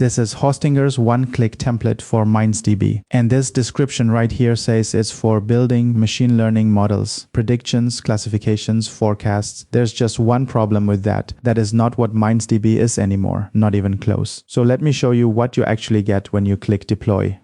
This is Hostinger's one-click template for MindsDB. And this description right here says it's for building machine learning models, predictions, classifications, forecasts. There's just one problem with that. That is not what MindsDB is anymore, not even close. So let me show you what you actually get when you click deploy.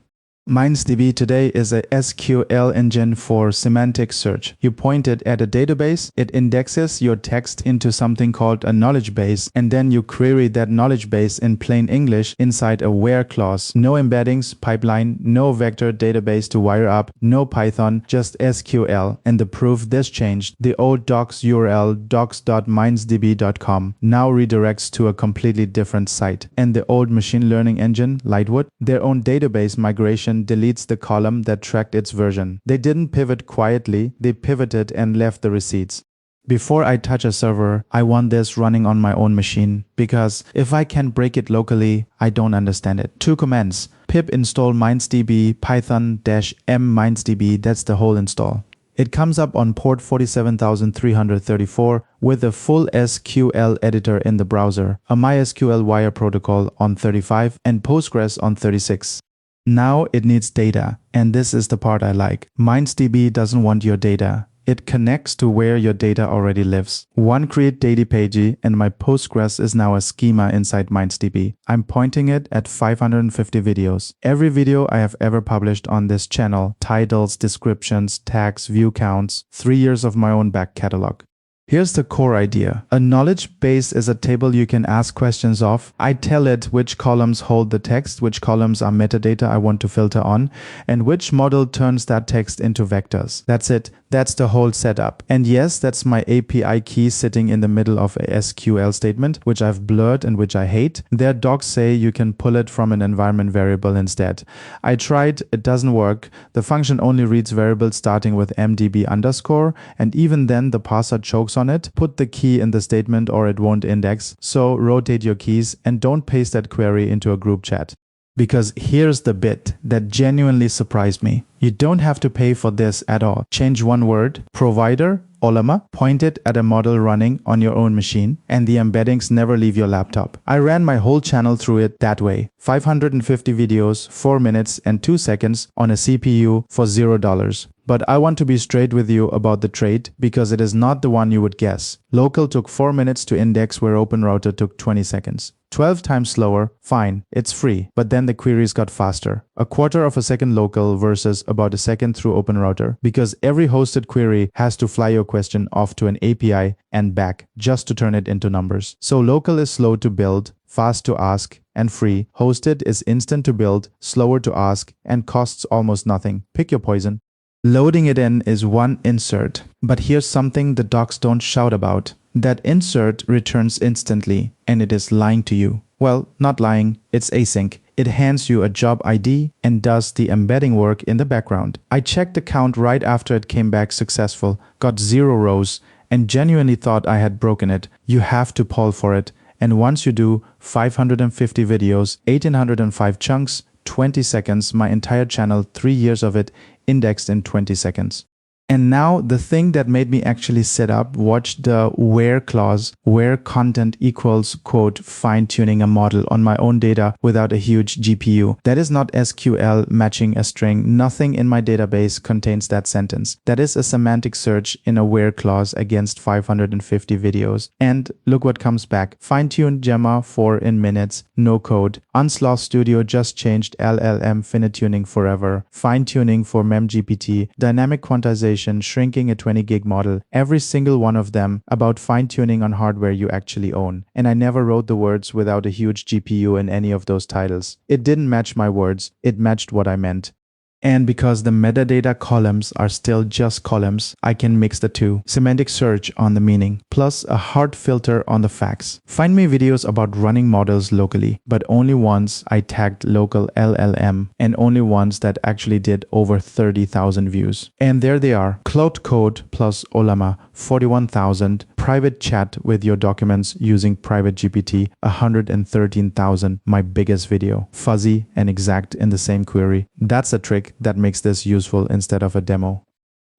MindsDB today is a SQL engine for semantic search. You point it at a database, it indexes your text into something called a knowledge base, and then you query that knowledge base in plain English inside a where clause. No embeddings, pipeline, no vector database to wire up, no Python, just SQL. And the proof this changed. The old docs URL docs.mindsdb.com now redirects to a completely different site. And the old machine learning engine, Lightwood, their own database migration deletes the column that tracked its version. They didn't pivot quietly, they pivoted and left the receipts. Before I touch a server, I want this running on my own machine, because if I can break it locally, I don't understand it. 2 commands: pip install mindsdb python -m mindsdb, that's the whole install. It comes up on port 47334 with a full SQL editor in the browser, a MySQL wire protocol on 35 and Postgres on 36. Now it needs data, and this is the part I like. MindsDB doesn't want your data. It connects to where your data already lives. One create daily pagey, and my Postgres is now a schema inside MindsDB. I'm pointing it at 550 videos. Every video I have ever published on this channel, titles, descriptions, tags, view counts, 3 years of my own back catalog. Here's the core idea. A knowledge base is a table you can ask questions of. I tell it which columns hold the text, which columns are metadata I want to filter on, and which model turns that text into vectors. That's it. That's the whole setup. And yes, that's my API key sitting in the middle of a SQL statement, which I've blurred and which I hate. Their docs say you can pull it from an environment variable instead. I tried, it doesn't work. The function only reads variables starting with mdb underscore, and even then the parser chokes on it. Put the key in the statement or it won't index. So rotate your keys and don't paste that query into a group chat. Because here's the bit that genuinely surprised me. You don't have to pay for this at all. Change one word, provider, Ollama, point it at a model running on your own machine, and the embeddings never leave your laptop. I ran my whole channel through it that way. 550 videos, 4 minutes and 2 seconds on a CPU for $0. But I want to be straight with you about the trade, because it is not the one you would guess. Local took 4 minutes to index where OpenRouter took 20 seconds. 12 times slower, fine, it's free, but then the queries got faster. A quarter of a second local versus about a second through OpenRouter, because every hosted query has to fly your question off to an API and back just to turn it into numbers. So local is slow to build, fast to ask, and free. Hosted is instant to build, slower to ask, and costs almost nothing. Pick your poison. Loading it in is one insert, but here's something the docs don't shout about. That insert returns instantly, and it is lying to you. Well, not lying, it's async. It hands you a job ID and does the embedding work in the background. I checked the count right after it came back successful, got 0 rows, and genuinely thought I had broken it. You have to poll for it. And once you do, 550 videos, 1805 chunks, 20 seconds, my entire channel, 3 years of it, indexed in 20 seconds. And now the thing that made me actually sit up, watch the where clause, where content equals, quote, fine-tuning a model on my own data without a huge GPU. That is not SQL matching a string. Nothing in my database contains that sentence. That is a semantic search in a where clause against 550 videos. And look what comes back. Fine-tuned Gemma 4 in minutes, no code. Unsloth Studio just changed LLM fine-tuning forever. Fine-tuning for MemGPT, dynamic quantization, shrinking a 20 gig model, every single one of them about fine-tuning on hardware you actually own. And I never wrote the words without a huge GPU in any of those titles. It didn't match my words, it matched what I meant. And because the metadata columns are still just columns, I can mix the two. Semantic search on the meaning, plus a hard filter on the facts. Find me videos about running models locally, but only ones I tagged local LLM, and only ones that actually did over 30,000 views. And there they are. Cloud Code plus Ollama, 41,000. Private chat with your documents using private GPT, 113,000. My biggest video. Fuzzy and exact in the same query. That's a trick that makes this useful instead of a demo.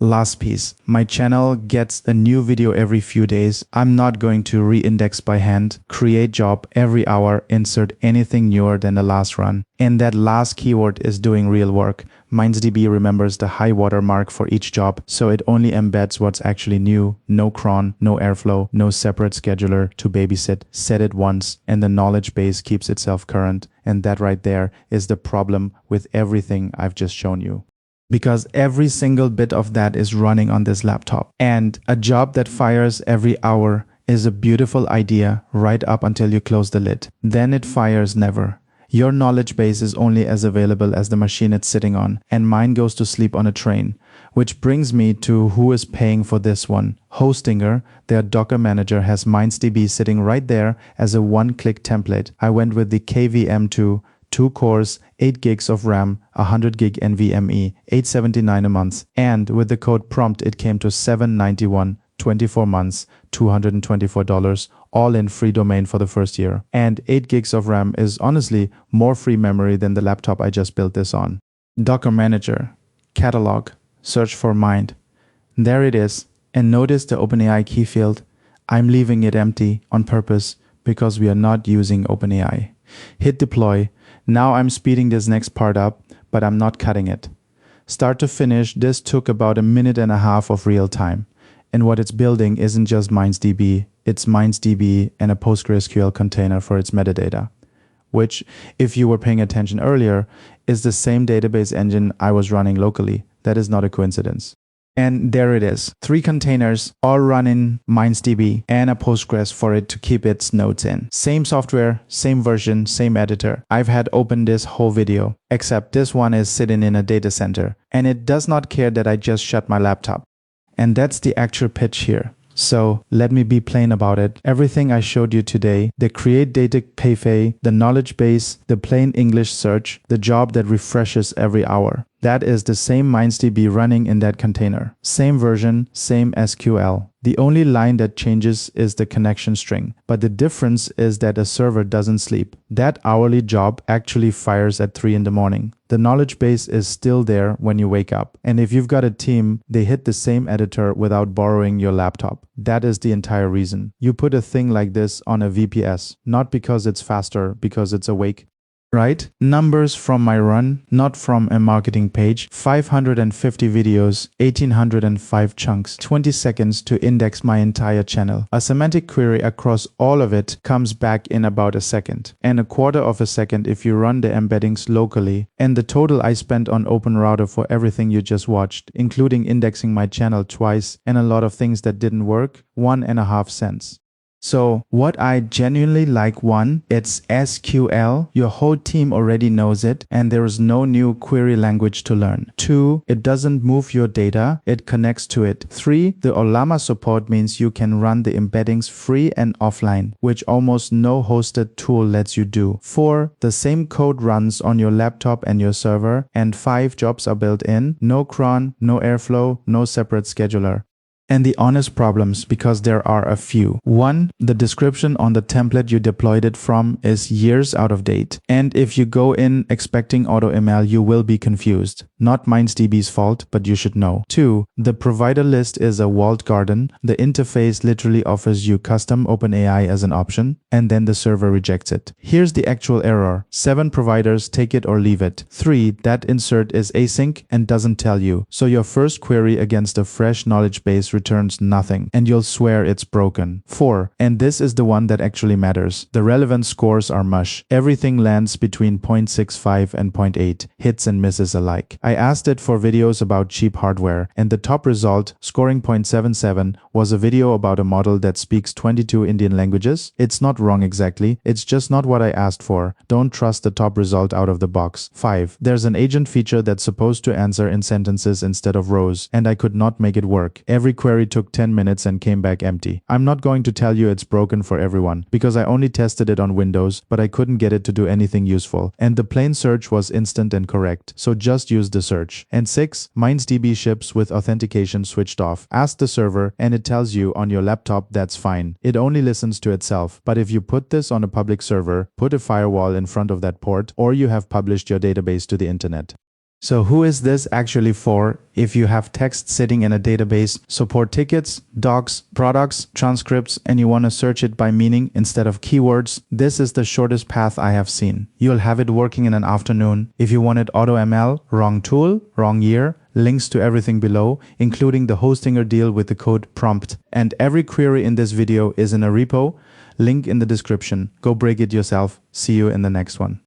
Last piece. My channel gets a new video every few days. I'm not going to re-index by hand, create job every hour, insert anything newer than the last run. And that last keyword is doing real work. MindsDB remembers the high watermark for each job, so it only embeds what's actually new. No cron, no airflow, no separate scheduler to babysit. Set it once, and the knowledge base keeps itself current. And that right there is the problem with everything I've just shown you. Because every single bit of that is running on this laptop. And a job that fires every hour is a beautiful idea right up until you close the lid. Then it fires never. Your knowledge base is only as available as the machine it's sitting on, and mine goes to sleep on a train. Which brings me to who is paying for this one. Hostinger, their Docker manager, has MindsDB sitting right there as a one-click template. I went with the KVM2, 2 cores, 8 gigs of RAM, 100 gig NVMe, $879 a month, and with the code prompt it came to $791, 24 months, $224, all in free domain for the first year. And 8 gigs of RAM is honestly more free memory than the laptop I just built this on. Docker Manager, Catalog, search for Mind. There it is, and notice the OpenAI key field. I'm leaving it empty on purpose because we are not using OpenAI. Hit deploy. Now I'm speeding this next part up, but I'm not cutting it. Start to finish, this took about a minute and a half of real time. And what it's building isn't just MindsDB, it's MindsDB and a PostgreSQL container for its metadata, which, if you were paying attention earlier, is the same database engine I was running locally. That is not a coincidence. And there it is. 3 containers all run in MindsDB and a Postgres for it to keep its nodes in. Same software, same version, same editor. I've had open this whole video, except this one is sitting in a data center. And it does not care that I just shut my laptop. And that's the actual pitch here. So let me be plain about it. Everything I showed you today, the create data pathway, the knowledge base, the plain English search, the job that refreshes every hour. That is the same MindsDB running in that container. Same version, same SQL. The only line that changes is the connection string. But the difference is that a server doesn't sleep. That hourly job actually fires at 3 in the morning. The knowledge base is still there when you wake up. And if you've got a team, they hit the same editor without borrowing your laptop. That is the entire reason. You put a thing like this on a VPS, not because it's faster, because it's awake. Right? Numbers from my run, not from a marketing page. 550 videos, 1805 chunks, 20 seconds to index my entire channel. A semantic query across all of it comes back in about a second, and a quarter of a second if you run the embeddings locally. And the total I spent on OpenRouter for everything you just watched, including indexing my channel twice and a lot of things that didn't work, 1.5 cents. So what I genuinely like, one, it's SQL. Your whole team already knows it and there is no new query language to learn. 2, it doesn't move your data, it connects to it. 3, the Ollama support means you can run the embeddings free and offline, which almost no hosted tool lets you do. 4, the same code runs on your laptop and your server. And 5, jobs are built in, no cron, no airflow, no separate scheduler. And the honest problems, because there are a few. 1, the description on the template you deployed it from is years out of date. And if you go in expecting AutoML, you will be confused. Not MindsDB's fault, but you should know. 2, the provider list is a walled garden. The interface literally offers you custom OpenAI as an option, and then the server rejects it. Here's the actual error. 7 providers, take it or leave it. 3, that insert is async and doesn't tell you. So your first query against a fresh knowledge base returns nothing, and you'll swear it's broken. 4, and this is the one that actually matters. The relevant scores are mush. Everything lands between 0.65 and 0.8, hits and misses alike. I asked it for videos about cheap hardware, and the top result, scoring 0.77, was a video about a model that speaks 22 Indian languages. It's not wrong exactly, it's just not what I asked for. Don't trust the top result out of the box. 5, there's an agent feature that's supposed to answer in sentences instead of rows, and I could not make it work. Every query took 10 minutes and came back empty. I'm not going to tell you it's broken for everyone, because I only tested it on Windows, but I couldn't get it to do anything useful. And the plain search was instant and correct, so just use the search. And 6, MindsDB ships with authentication switched off. Ask the server and it tells you on your laptop that's fine. It only listens to itself. But if you put this on a public server, put a firewall in front of that port, or you have published your database to the internet. So who is this actually for? If you have text sitting in a database, support tickets, docs, products, transcripts, and you want to search it by meaning instead of keywords, this is the shortest path I have seen. You'll have it working in an afternoon. If you wanted AutoML, wrong tool, wrong year, links to everything below, including the Hostinger deal with the code prompt. And every query in this video is in a repo, link in the description. Go break it yourself. See you in the next one.